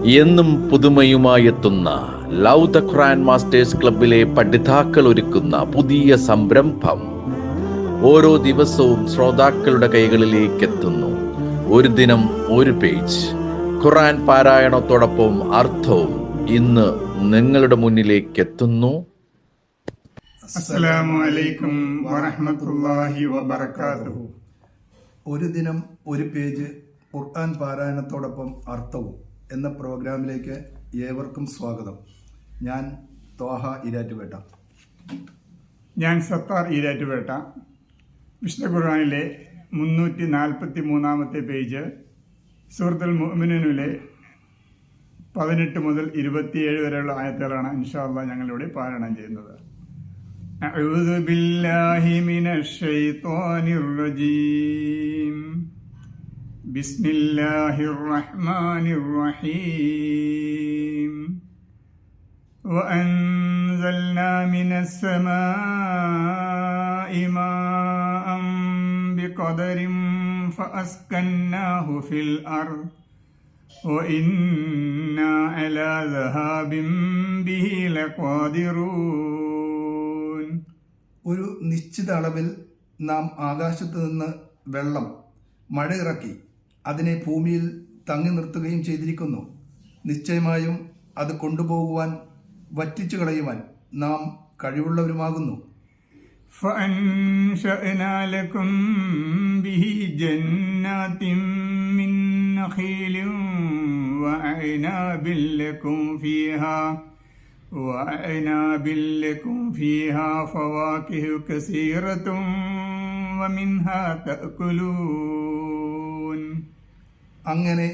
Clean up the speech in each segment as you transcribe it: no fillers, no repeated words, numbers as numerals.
എന്നും പുതുമയുമായെത്തുന്ന love the Quran masters ക്ലബിലെ പഠിതാക്കൾ ഒരുക്കുന്ന പുതിയ സംരംഭം ഓരോ ദിവസവും ശ്രോതാക്കളുടെ കൈകളിലേക്ക് എത്തുന്നു. ഒരു ദിനം ഒരു പേജ് ഖുർആൻ പാരായണത്തോടൊപ്പം അർത്ഥവും ഇന്ന് നിങ്ങളുടെ മുന്നിലേക്ക് എത്തുന്നു. അസ്സലാമു അലൈക്കും വറഹ്മത്തുള്ളാഹി വബറകാതുഹു. ഒരു ദിനം ഒരു പേജ് ഖുർആൻ പാരായണത്തോടൊപ്പം അർത്ഥവും എന്ന പ്രോഗ്രാമിലേക്ക് ഏവർക്കും സ്വാഗതം. ഞാൻ ത്വാഹ ഈരാറ്റുപേട്ട. ഞാൻ സത്താർ ഈരാറ്റുപേട്ട. വിശുദ്ധ ഖുർആനിലെ 343 പേജ് സൂറത്തുൽ മുഅ്മിനൂനിലെ 18 മുതൽ 27 വരെയുള്ള ആയത്തുകളാണ് ഇൻഷാ അല്ലാഹ് ഞങ്ങളിവിടെ പാരായണം ചെയ്യുന്നത്. അഊദു ബില്ലാഹി മിനശ് ശൈത്വാനിർ റജീം. ബിസ്മില്ലാഹിർ റഹ്മാനിർ റഹീം. വഅൻസൽനാ മിനസ് സമാഇ മാഅൻ ബിഖദരിൻ ഫഅസ്കന്നാഹു ഫിൽ അർദ് വഇന്നാ അലാ ദഹാബിൻ ബിഹി ലഖാദിറൂൻ. ഒരു നിശ്ചിത അളവിൽ നാം ആകാശത്ത് നിന്ന് വെള്ളം മഴ ഇറക്കി അതിനെ ഭൂമിയിൽ തങ്ങി നിർത്തുകയും ചെയ്തിരിക്കുന്നു. നിശ്ചയമായും അത് കൊണ്ടുപോകുവാൻ വറ്റിച്ചു കളയുവാൻ നാം കഴിവുള്ളവരുമാകുന്നു. فأنشأنا لكم به جنات من نخيل وأعناب لكم فيها فواكه كثيرة ومنها تأكلون. അങ്ങനെ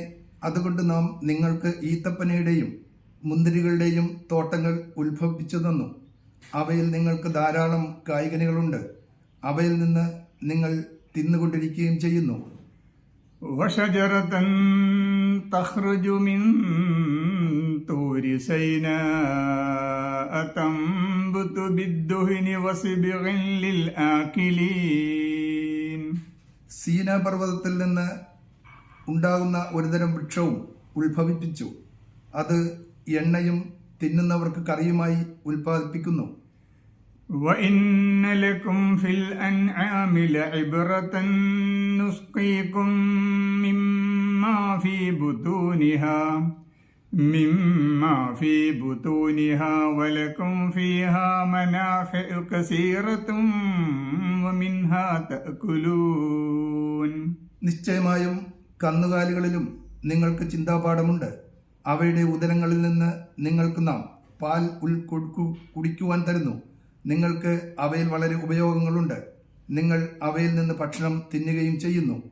അതുകൊണ്ട് നാം നിങ്ങൾക്ക് ഈത്തപ്പനയുടെയും മുന്തിരികളുടെയും തോട്ടങ്ങൾ ഉത്ഭവിപ്പിച്ചു തന്നു. അവയിൽ നിങ്ങൾക്ക് ധാരാളം കായ്കനികളുണ്ട്. അവയിൽ നിന്ന് നിങ്ങൾ തിന്നുകൊണ്ടിരിക്കുകയും ചെയ്യുന്നു. وشجرة تخرج من طور سيناء تنبت بالدهن وصبغ للآكلين. സീന പർവ്വതത്തിൽ നിന്ന് ഉണ്ടാകുന്ന ഒരുതരം വൃക്ഷവും ഉത്ഭവിപ്പിച്ചു. അത് എണ്ണയും തിന്നുന്നവർക്ക് കറിയുമായി ഉൽപ്പാദിപ്പിക്കുന്നു. وَإِنَّ لَكُمْ فِي الْأَنْعَامِ لَعِبْرَةً نُسْقِيكُم مِّمَّا فِي بُطُونِهَا وَلَكُمْ فِيهَا مَنَافِعُ كَثِيرَةٌ وَمِنْهَا تَأْكُلُونَ. നിശ്ചയമായും കന്നുകാലികളിലും നിങ്ങൾക്ക് ചിന്താപാഠമുണ്ട്. അവയുടെ ഉദരങ്ങളിൽ നിന്ന് നിങ്ങൾക്ക് നാം പാൽ കുടിക്കുവാൻ തരുന്നു. നിങ്ങൾക്ക് അവയിൽ വളരെ ഉപയോഗങ്ങളുണ്ട്. നിങ്ങൾ അവയിൽ നിന്ന് ഭക്ഷണം തിന്നുകയും ചെയ്യുന്നു.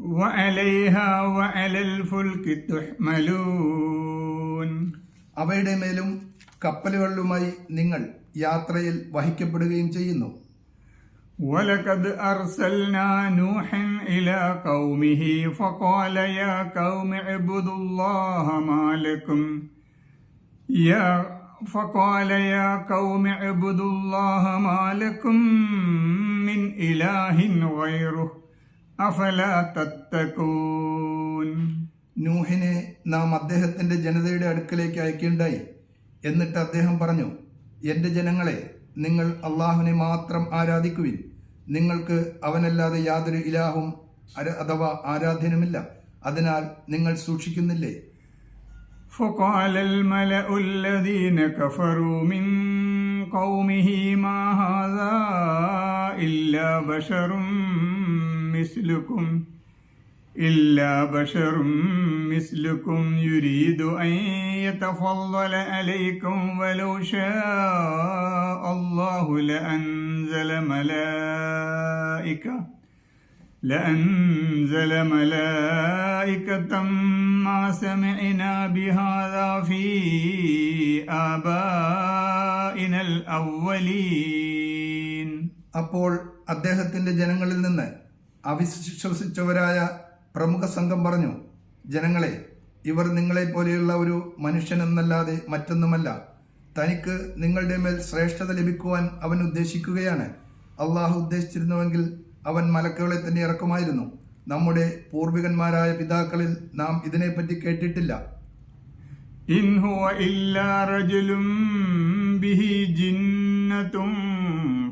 وَعَلَيْهَا وَعَلَى الْفُلْكِ تُحْمَلُونَ. അവയുടെ മേലും കപ്പലുകളിലുമായി നിങ്ങൾ യാത്രയിൽ വഹിക്കപ്പെടുകയും ചെയ്യുന്നു. وَلَقَدْ أَرْسَلْنَا نُوحًا إِلَى قَوْمِهِ فَقَالَ يَا قَوْمِ اعْبُدُوا اللَّهَ مَا لَكُمْ مِنْ إِلَٰهٍ غَيْرُهُ أَفَلَا تَتَّقُونَ. നൂഹിനെ നാം അദ്ദേഹത്തിന്റെ ജനതയുടെ അടുക്കലേക്ക് അയക്കുകയുണ്ടായി. എന്നിട്ട് അദ്ദേഹം പറഞ്ഞു, എന്റെ ജനങ്ങളെ, നിങ്ങൾ അള്ളാഹുവിനെ മാത്രം ആരാധിക്കുവിൻ. നിങ്ങൾക്ക് അവനല്ലാതെ യാതൊരു ഇലാഹും അഥവാ ആരാധ്യനുമില്ല. അതിനാൽ നിങ്ങൾ സൂക്ഷിക്കുന്നില്ലേ? فقال الملأ الذين كفروا من قومه ما هذا إلا بشر مثلكم يريد أن يتفضل عليكم ولو شاء الله لأنزل ملائكة ما سمعنا بهذا في آبائنا الأولين. അപ്പോൾ അദ്ദേഹത്തിന്റെ ജനങ്ങളിൽ നിന്ന് അവിശ്വസിച്ചവരായ പ്രമുഖ സംഘം പറഞ്ഞു, ജനങ്ങളെ, ഇവർ നിങ്ങളെപ്പോലെയുള്ള ഒരു മനുഷ്യനെന്നല്ലാതെ മറ്റൊന്നുമല്ല. തനിക്ക് നിങ്ങളുടെ മേൽ ശ്രേഷ്ഠത ലഭിക്കുവാൻ അവൻ ഉദ്ദേശിക്കുകയാണ്. അള്ളാഹു ഉദ്ദേശിച്ചിരുന്നുവെങ്കിൽ അവൻ മലക്കുകളെ തന്നെ ഇറക്കുമായിരുന്നു. നമ്മുടെ പൂർവികന്മാരായ പിതാക്കളിൽ നാം ഇതിനെപ്പറ്റി കേട്ടിട്ടില്ല. إن هو إلا رجل به جنة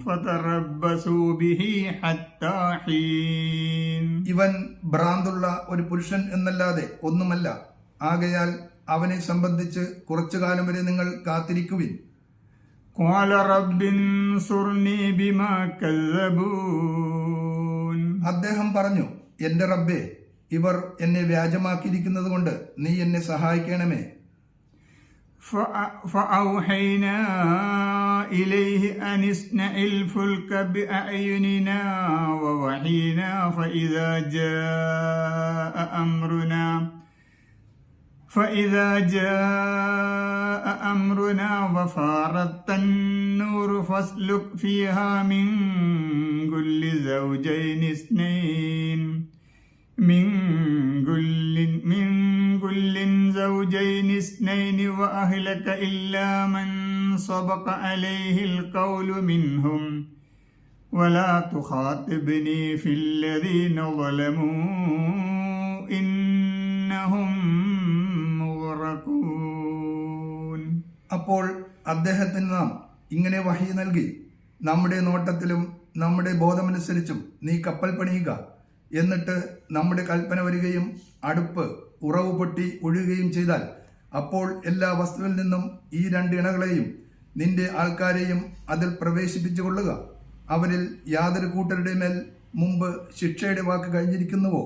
فتربصوا به حتى حين. ഇവൻ ഭ്രാന്തുള്ള ഒരു പുരുഷൻ എന്നല്ലാതെ ഒന്നുമല്ല. ആകയാൽ അവനെ സംബന്ധിച്ച് കുറച്ചു കാലം വരെ നിങ്ങൾ കാത്തിരിക്കുവിൻ. قال رب انصرني بما كذبون. അദ്ദേഹം പറഞ്ഞു, എന്റെ റബ്ബേ, ഇവർ എന്നെ വ്യാജമാക്കിയിരിക്കുന്നത് കൊണ്ട് നീ എന്നെ സഹായിക്കണമേ. فأوحينا إليه أن اصنع الفلك بأعيننا ووحينا فإذا جاء أمرنا وفارت النور فاسلك فيها من كل زوجين اثنين وأهلك إلا من سبق عليه القول منهم ولا تخاطبني في الذين ظلموا إنهم مغرقون. അപ്പോൾ അദ്ദേഹത്തിന് നാം ഇങ്ങനെ വഹി നൽകി, നമ്മുടെ നോട്ടത്തിലും നമ്മുടെ ബോധമനുസരിച്ചും നീ കപ്പൽ പണിയുക. എന്നിട്ട് നമ്മുടെ കൽപ്പന വരികയും അടുപ്പ് ഉറവ് പൊട്ടി ഒഴുകുകയും ചെയ്താൽ അപ്പോൾ എല്ലാ വസ്തുവിൽ നിന്നും ഈ 2 ഇണകളെയും നിന്റെ ആൾക്കാരെയും അതിൽ പ്രവേശിപ്പിച്ചു കൊള്ളുക. അവരിൽ യാതൊരു കൂട്ടരുടെ മേൽ മുമ്പ് ശിക്ഷയുടെ വാക്ക് കഴിഞ്ഞിരിക്കുന്നുവോ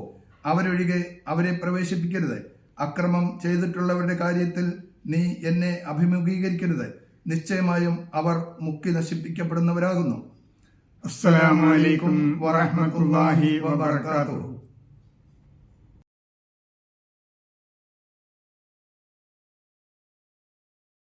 അവരൊഴികെ അവരെ പ്രവേശിപ്പിക്കരുത്. അക്രമം ചെയ്തിട്ടുള്ളവരുടെ കാര്യത്തിൽ നീ എന്നെ അഭിമുഖീകരിക്കരുത്. നിശ്ചയമായും അവർ മുക്കി നശിപ്പിക്കപ്പെടുന്നവരാകുന്നു. അസ്സലാമു അലൈക്കും വറഹ്മത്തുള്ളാഹി വബറകാതുഹു.